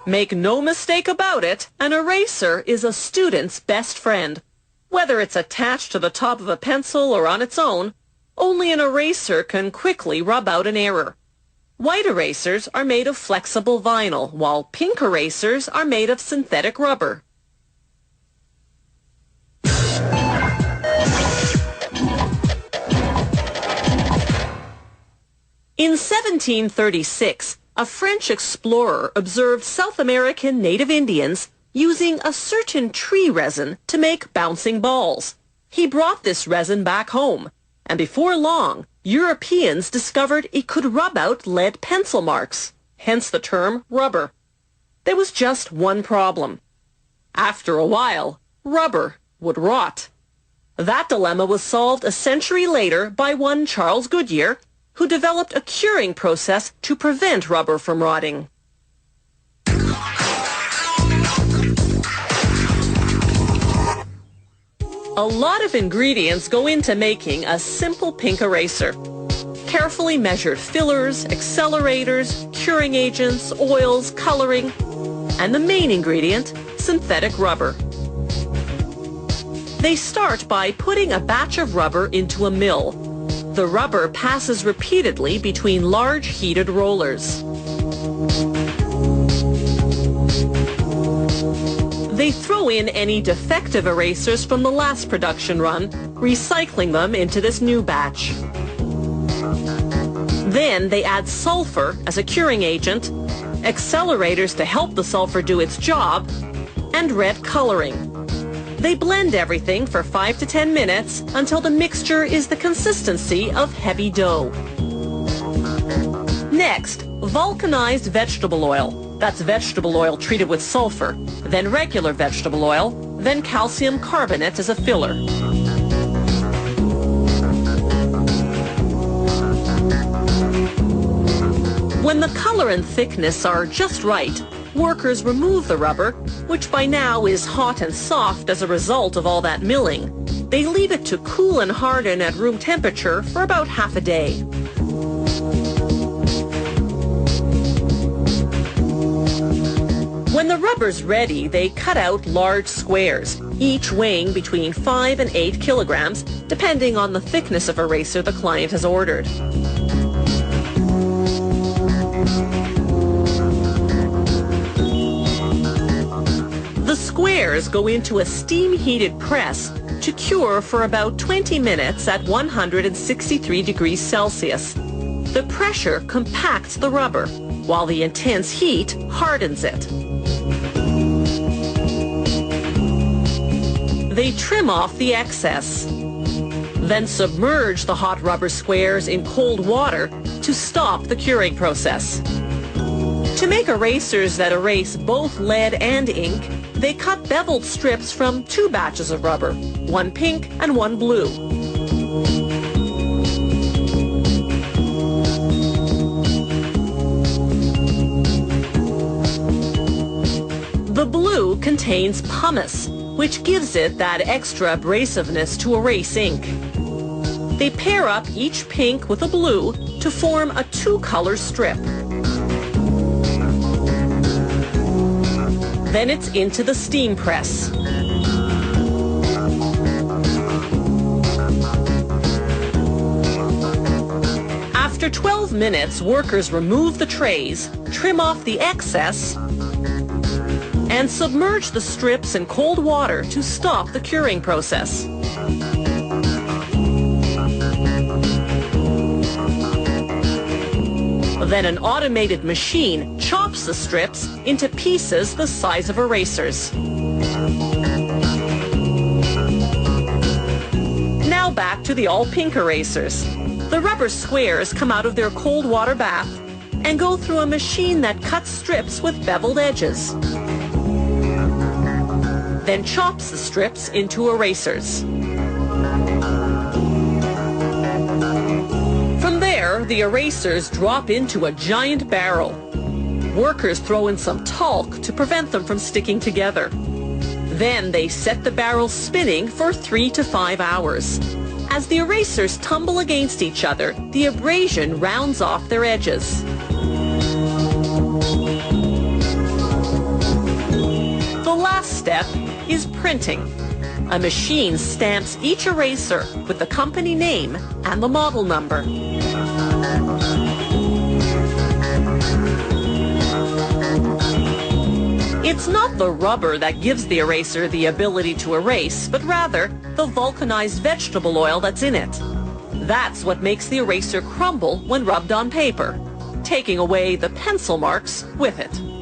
Make no mistake about it, an eraser is a student's best friend. Whether it's attached to the top of a pencil or on its own, only an eraser can quickly rub out an error. White erasers are made of flexible vinyl, while pink erasers are made of synthetic rubber. In 1736, a French explorer observed South American native Indians using a certain tree resin to make bouncing balls. He brought this resin back home, and before long, Europeans discovered it could rub out lead pencil marks, hence the term rubber. There was just one problem. After a while, rubber would rot. That dilemma was solved a century later by one Charles Goodyear, who developed a curing process to prevent rubber from rotting. A lot of ingredients go into making a simple pink eraser. Carefully measured fillers, accelerators, curing agents, oils, coloring, and the main ingredient, synthetic rubber. They start by putting a batch of rubber into a mill. The rubber passes repeatedly between large heated rollers. They throw in any defective erasers from the last production run, recycling them into this new batch. Then they add sulfur as a curing agent, accelerators to help the sulfur do its job, and red coloring. They blend everything for 5 to 10 minutes until the mixture is the consistency of heavy dough. Next, vulcanized vegetable oil. That's vegetable oil treated with sulfur, then regular vegetable oil, then calcium carbonate as a filler. When the color and thickness are just right, workers remove the rubber, which by now is hot and soft as a result of all that milling. They leave it to cool and harden at room temperature for about half a day. When the rubber's ready, they cut out large squares, each weighing between 5 and 8 kilograms, depending on the thickness of eraser the client has ordered. The squares go into a steam-heated press to cure for about 20 minutes at 163 degrees Celsius. The pressure compacts the rubber, while the intense heat hardens it. They trim off the excess, then submerge the hot rubber squares in cold water to stop the curing process. To make erasers that erase both lead and ink, they cut beveled strips from 2 batches of rubber, one pink and one blue. The blue contains pumice, which gives it that extra abrasiveness to erase ink. They pair up each pink with a blue to form a 2-color strip. Then it's into the steam press. After 12 minutes, workers remove the trays, trim off the excess, and submerge the strips in cold water to stop the curing process. Then an automated machine chops the strips into pieces the size of erasers. Now back to the all-pink erasers. The rubber squares come out of their cold water bath and go through a machine that cuts strips with beveled edges, then chops the strips into erasers. From there, the erasers drop into a giant barrel. Workers throw in some talc to prevent them from sticking together. Then they set the barrel spinning for 3 to 5 hours. As the erasers tumble against each other, the abrasion rounds off their edges. step is printing. A machine stamps each eraser with the company name and the model number. It's not the rubber that gives the eraser the ability to erase, but rather the vulcanized vegetable oil that's in it. That's what makes the eraser crumble when rubbed on paper, taking away the pencil marks with it.